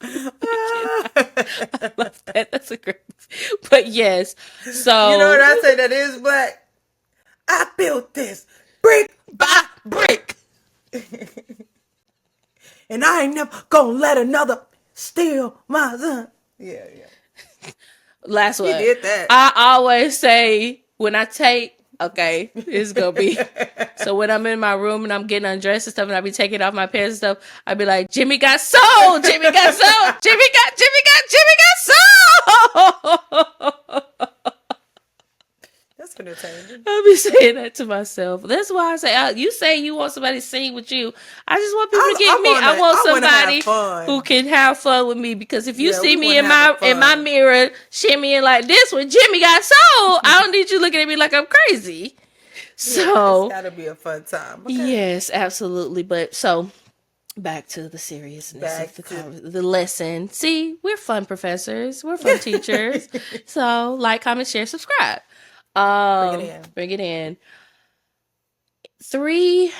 I love that. That's a great movie. But yes, so... You know what I say that is black? I built this brick by brick. And I ain't never gonna let another steal my son. Yeah. Last one. He did that. I always say, when I take... Okay, it's gonna be... So when I'm in my room and I'm getting undressed and stuff and I be taking off my pants and stuff, I be like, Jimmy got sold! Jimmy got sold! Jimmy got sold! That's entertaining. I'll be saying that to myself. That's why I say, you say you want somebody to sing with you. I just want people to get me. I want somebody who can have fun with me, because if you see me in my mirror shimmying like this when Jimmy got sold, I don't need you looking at me like I'm crazy. So it's gotta be a fun time. Okay. Yes, absolutely. But so back to the seriousness of the lesson. See, we're fun professors. We're fun teachers. So like, comment, share, subscribe. Bring it in. 3,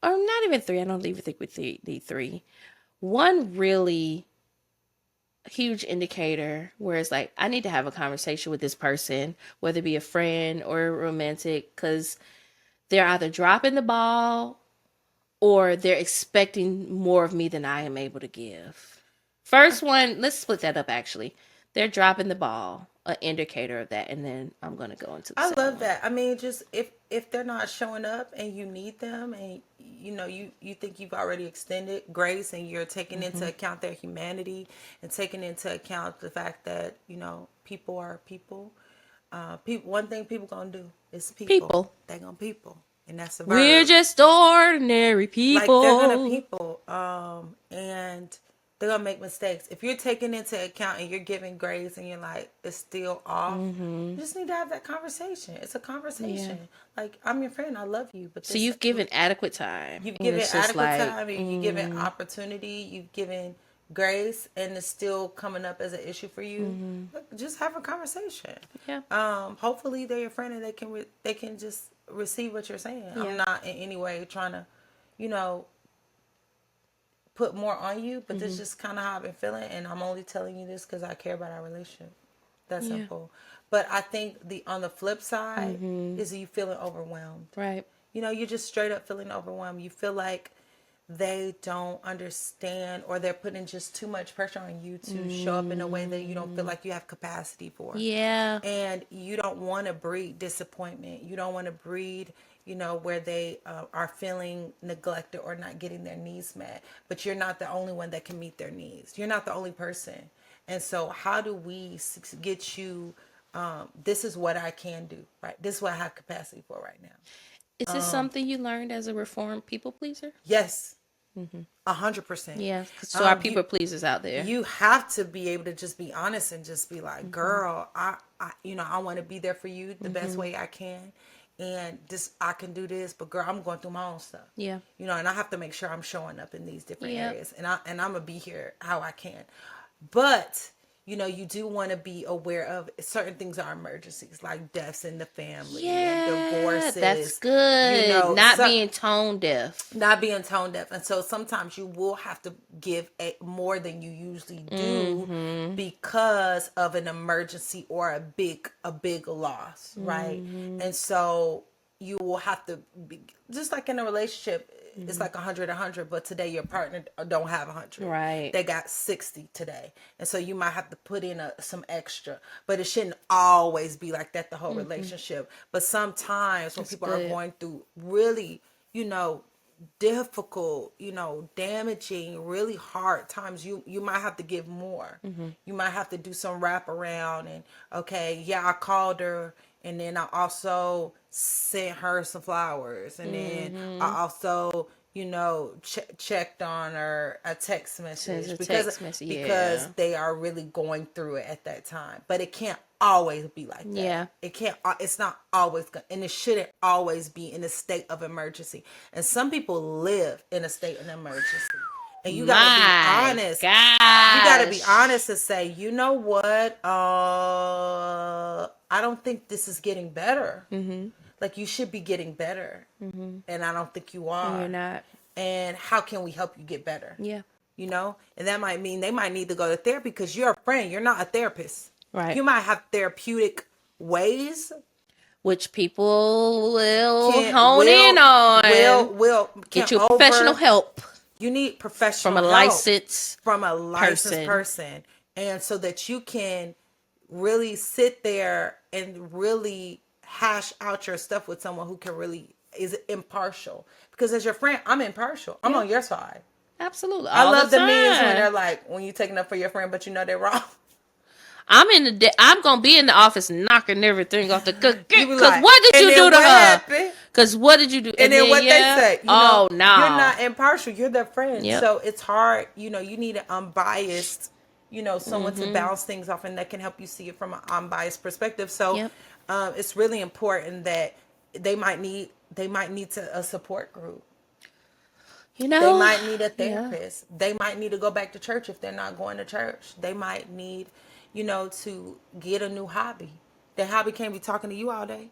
or not even 3. I don't even think we need 3. One really huge indicator where it's like, I need to have a conversation with this person, whether it be a friend or a romantic, because they're either dropping the ball or they're expecting more of me than I am able to give. First one, let's split that up actually. They're dropping the ball, an indicator of that, and then I'm going to go into the second love one. that. I mean, just if they're not showing up and you need them, and you think you've already extended grace and you're taking into account their humanity and taking into account the fact that, people are people. One thing people gonna do is people. They're gonna people. And that's a verb. We're just ordinary people. Like, they're gonna people. And they're gonna make mistakes. If you're taking into account and you're giving grace and you're like, it's still off, you just need to have that conversation. It's a conversation. Yeah. Like, I'm your friend, I love you, but so you've given adequate time. You've given adequate time, and you've given opportunity, you've given grace, and it's still coming up as an issue for you. Look, just have a conversation. Yeah. Hopefully they're your friend and they can just receive what you're saying. Yeah. I'm not in any way trying to, put more on you, but this is just kind of how I've been feeling, and I'm only telling you this because I care about our relationship. That's simple. But I think on the flip side is you feeling overwhelmed. Right. You're just straight up feeling overwhelmed. You feel like they don't understand, or they're putting just too much pressure on you to show up in a way that you don't feel like you have capacity for. Yeah. And you don't want to breed disappointment. You don't want to breed, where they are feeling neglected or not getting their needs met. But you're not the only one that can meet their needs. You're not the only person. And so how do we get you, this is what I can do, right? This is what I have capacity for right now. Is this something you learned as a reformed people pleaser? Yes. 100%. Yeah. So our people pleasers out there. You have to be able to just be honest and just be like, girl, I want to be there for you the best way I can. And I can do this, but girl, I'm going through my own stuff. Yeah. And I have to make sure I'm showing up in these different areas, and I'm going to be here how I can. But, you do want to be aware of certain things are emergencies, like deaths in the family and divorces. That's good. Not being tone deaf. Not being tone deaf. And so sometimes you will have to give more than you usually do because of an emergency or a big loss, right? And so you will have to be just like in a relationship. It's like 100, but today your partner don't have 100. Right. They got 60 today. And so you might have to put in some extra, but it shouldn't always be like that, the whole relationship. But sometimes when That's people are good. going through really, difficult, damaging, really hard times, you might have to give more. You might have to do some wraparound and okay, yeah, I called her and then I also sent her some flowers and then I also checked on her a text Sends message a because text message. because Yeah. they are really going through it at that time. But it can't always be like that. Yeah. It can't. It's not always going, and it shouldn't always be in a state of emergency. And some people live in a state of emergency, and you got to be My honest. You got to be gosh. honest and say, you know what? I don't think this is getting better. Like you should be getting better, and I don't think you And you're are. not. And how can we help you get better? Yeah. And that might mean they might need to go to therapy because you're a friend. You're not a therapist. Right. You might have therapeutic ways. Which people will Can hone in on. will Get can you professional over. help You need from professional a help licensed from a licensed person. person, and so that you can really sit there and really hash out your stuff with someone who can really is impartial. Because as your friend, I'm impartial. I'm Yeah. on your side. Absolutely. I All love the the memes when time. they're like, when you taking up for your friend, but you know they're wrong. I'm gonna be in the office knocking everything off the You be cause like, what did and you do then to what her? happened? Cause what did you do? And And then then what they yeah. say, Oh you're no. not impartial. You're their friend. Yep. So it's hard. You need an unbiased, someone to bounce things off and that can help you see it from an unbiased perspective. So Yep. it's really important that they might need a support group. You They know. might need a Yeah. therapist. They might need to go back to church if they're not going to church. They might need, to get a new hobby. That hobby can't be talking to you all day.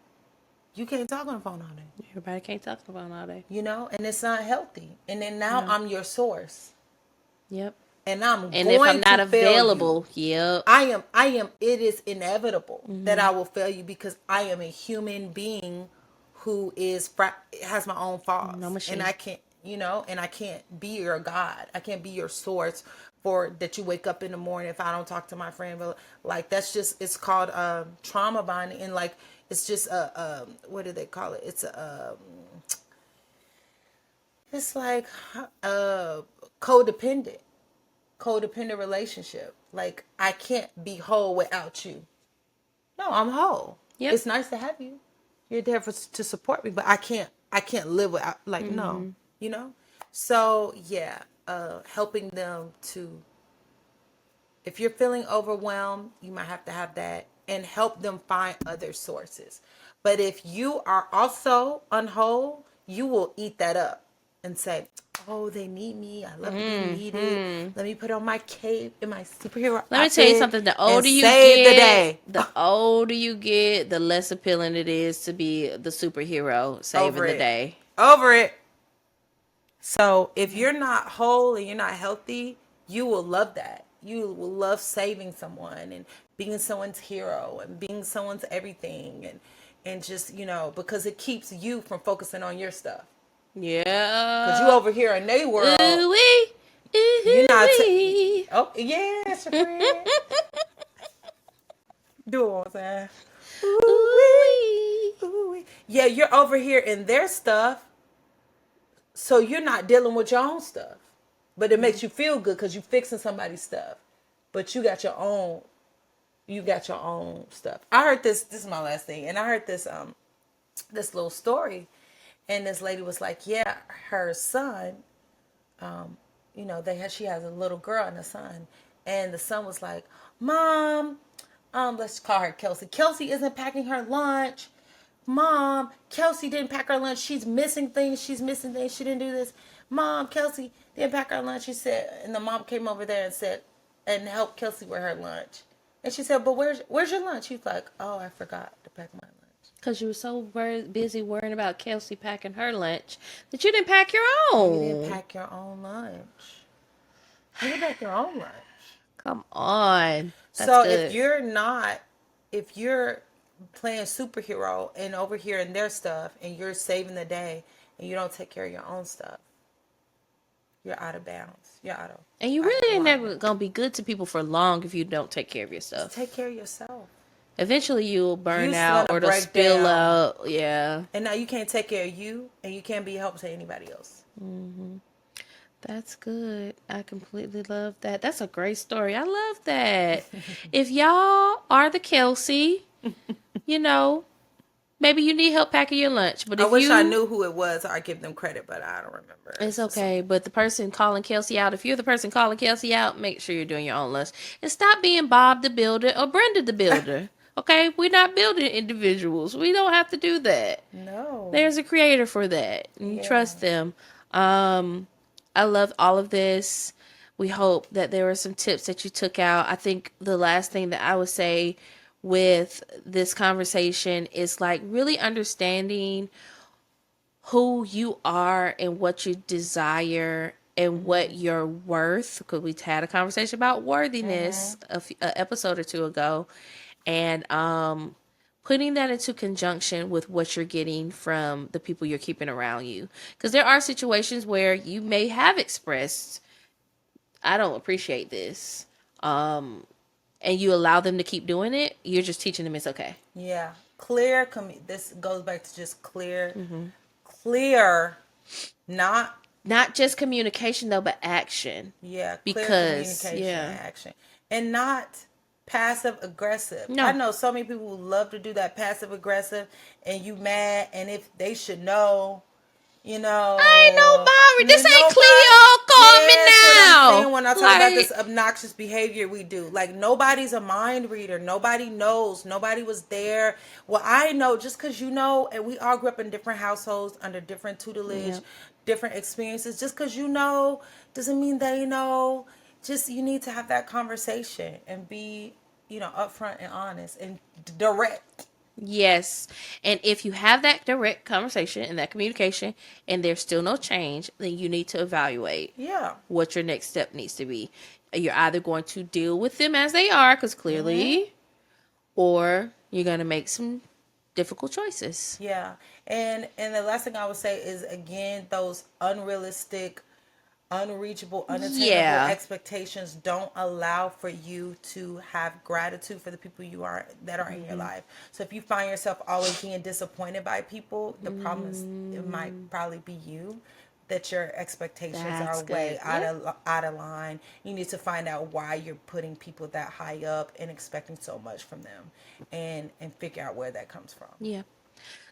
You can't talk on the phone all day. Everybody can't talk about all day. And it's not healthy. And then now No. I'm your source. Yep. And I'm And if I'm going not to fail you. available, yep. I am, it is inevitable that I will fail you because I am a human being who has my own No faults. And machine. I can't, and I can't be your God. I can't be your source for that you wake up in the morning if I don't talk to my friend. But like, that's just, it's called trauma bonding. And like, it's just what do they call it? It's like codependent relationship. Like I can't be whole without you. No, I'm whole. Yep. It's nice to have you. You're there to support me, but I can't live without, like, no, So yeah, helping them to, if you're feeling overwhelmed, you might have to have that and help them find other sources. But if you are also unwhole, you will eat that up and say, oh, they need me. I love to be needed. Let me put on my cape and my superhero Let me tell you outfit something. The and older you save the get, day. the older you get, the less appealing it is to be the superhero saving Over the it. day. Over it. So if you're not whole and you're not healthy, you will love that. You will love saving someone and being someone's hero and being someone's everything and just, because it keeps you from focusing on your stuff. Because you Yeah. over here in their world, Ooh-wee. you're not. Ooh-wee. Oh, yes, your friend. Do it one more time. Ooh-wee. Ooh-wee. Yeah, you're over here in their stuff, so you're not dealing with your own stuff. But it makes you feel good because you're fixing somebody's stuff. But you got your own. You got your own stuff. I heard this. This is my last thing, and I heard this little story, and this lady was like, yeah, her son, she has a little girl and a son, and the son was like, Mom, let's call her Kelsey. Kelsey isn't packing her lunch. Mom, Kelsey didn't pack her lunch. She's missing things. She didn't do this. Mom, Kelsey didn't pack her lunch. She said, and the mom came over there and said, and helped Kelsey with her lunch. And she said, but where's your lunch? He's like, oh, I forgot to pack my lunch. Because you were so busy worrying about Kelsey packing her lunch that you didn't pack your You own. didn't pack your own lunch. You didn't pack your own lunch. Come on. That's So good. if you're playing superhero and over here in their stuff, and you're saving the day, and you don't take care of your own stuff, you're out of bounds. You're And you out of really ain't alignment. never gonna be good to people for long if you don't take care of Just yourself. take care of yourself. Eventually you'll burn You're out gonna or it'll break spill down, out. Yeah. and now you can't take care of you, and you can't be help to anybody else. That's good. I completely love that. That's a great story. I love that. If y'all are the Kelsey, you know, maybe you need help packing your lunch. But I if wish I you, knew who it was. I'd give them credit, but I don't remember. it's okay. But the person calling Kelsey out, if you're the person calling Kelsey out, make sure you're doing your own lunch. And stop being Bob the Builder or Brenda the Builder. Okay? We're not building individuals. We don't have to do that. No. There's a creator for that. And trust them. I love all of this. We hope that there were some tips that you took out. I think the last thing that I would say with this conversation is like really understanding who you are and what you desire and what you're worth, because we had a conversation about worthiness a episode or two ago, and putting that into conjunction with what you're getting from the people you're keeping around you, because there are situations where you may have expressed, I don't appreciate this, and you allow them to keep doing it. You're just teaching them it's okay. Yeah. Clear. This goes back to just clear. Clear. Not. Not just communication though, but action. Yeah. Clear Because communication and action, and not passive aggressive. I know so many people who love to do that passive aggressive, and you mad, and if they should know. You know, I ain't no Maury. This ain't Cleo. Call me that's now. what I'm saying when I talk Like, about this obnoxious behavior we do. Like, nobody's a mind reader. Nobody knows. Nobody was there. Well, I know just because you know, and we all grew up in different households under different tutelage, different experiences. Just because you know doesn't mean they know. Just you need to have that conversation and be, upfront and honest and direct. yes. And if you have that direct conversation and that communication and there's still no change, then you need to evaluate what your next step needs to be. You're either going to deal with them as they are, because clearly, or you're going to make some difficult choices. Yeah. And the last thing I would say is, again, those unrealistic, unreachable, unattainable expectations don't allow for you to have gratitude for the people that are in your life. So if you find yourself always being disappointed by people, the problem is it might probably be you, that your expectations are way out of line. You need to find out why you're putting people that high up and expecting so much from them, and figure out where that comes from. Yeah.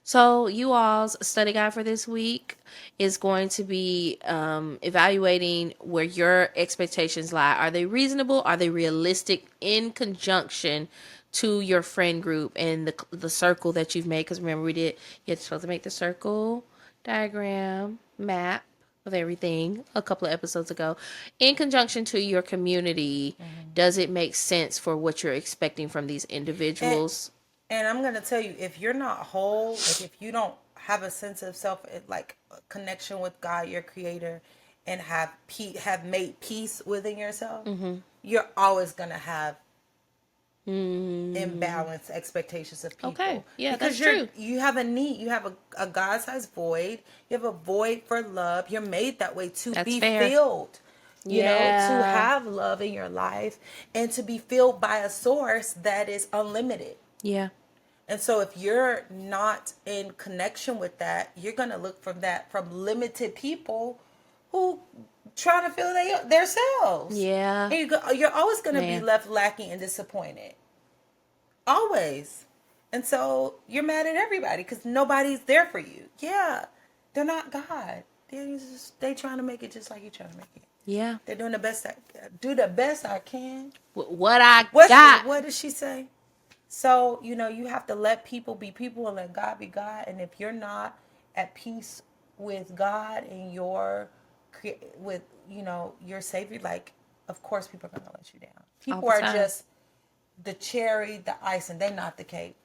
So you all's study guide for this week is going to be evaluating where your expectations lie. Are they reasonable? Are they realistic in conjunction to your friend group and the circle that you've made? Because remember, you're supposed to make the circle diagram map of everything a couple of episodes ago. In conjunction to your community, does it make sense for what you're expecting from these individuals? And I'm going to tell you, if you're not whole, like if you don't have a sense of self, like a connection with God, your creator, and have made peace within yourself, you're always going to have imbalanced expectations of people. Okay. Yeah, because that's true. You have a need. You have a God-sized void. You have a void for love. You're made that way to be filled. To have love in your life and to be filled by a source that is unlimited. Yeah. And so if you're not in connection with that, you're going to look from limited people who try to fill themselves. Yeah. And you're always going to be left lacking and disappointed. Always. And so you're mad at everybody because nobody's there for you. Yeah. They're not God. They trying to make it just like you're trying to make it. Yeah. They're doing the best do the best I can. What I got. What did she say? So, you have to let people be people and let God be God. And if you're not at peace with God and your Savior, like, of course people are going to let you down. People are just the cherry, the ice, and they're not the cake.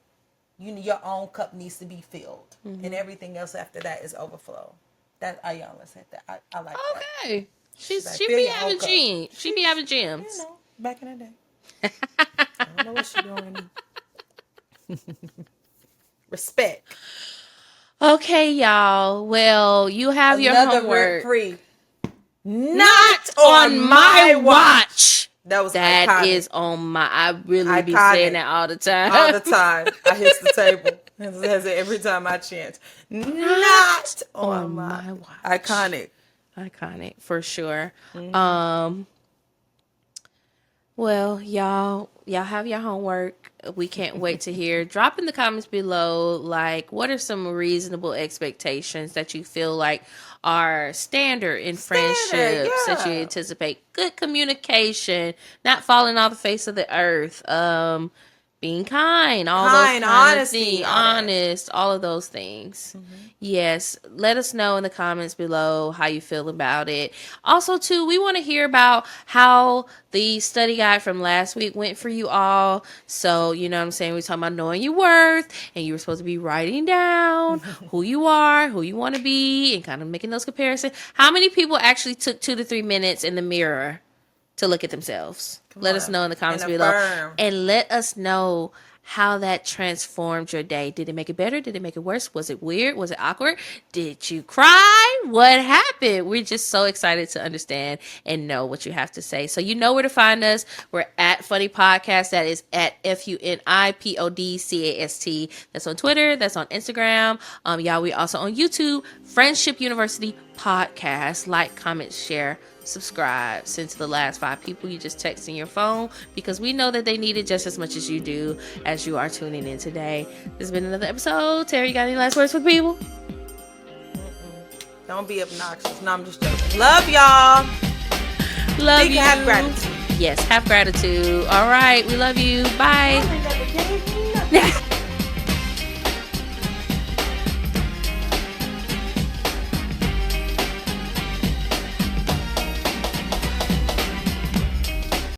Your own cup needs to be filled. And everything else after that is overflow. That Ayala said that. I like that. Okay. She be having gym. She be having gyms. Back in the day. I don't know what she's doing. Respect. Okay, y'all. Well, you have your homework. Free. Not on my watch. That was That iconic. Is on my. I really be saying that all the time. All the time. I hit the table. It says it every time I chant. Not on my watch. Iconic. Iconic for sure. Well, y'all have your homework. We can't wait to hear. Drop in the comments below, like, what are some reasonable expectations that you feel like are standard in friendships that you anticipate? Good communication, not falling off the face of the earth, being kind, honesty, honest, all of those things. Yes, let us know in the comments below how you feel about it. Also, too, we want to hear about how the study guide from last week went for you all. So, you know what I'm saying? We're talking about knowing your worth, and you were supposed to be writing down who you are, who you want to be, and kind of making those comparisons. How many people actually took 2 to 3 minutes in the mirror to look at themselves? Let us know in the comments below. And let us know how that transformed your day. Did it make it better? Did it make it worse? Was it weird? Was it awkward? Did you cry? What happened? We're just so excited to understand and know what you have to say. So you know where to find us. We're at Funny Podcast. That is at FUNIPODCAST. That's on Twitter. That's on Instagram. Y'all, we also on YouTube. Friendship University Podcast. Like, comment, share, subscribe. Send to the last 5 people you just text in your phone, because we know that they need it just as much as you do, as you are tuning in today. This has been another episode. Terry, you got any last words for the people? Don't be obnoxious. No, I'm just joking. Love y'all. Love you. Have gratitude. Yes, have gratitude. All right, we love you. Bye.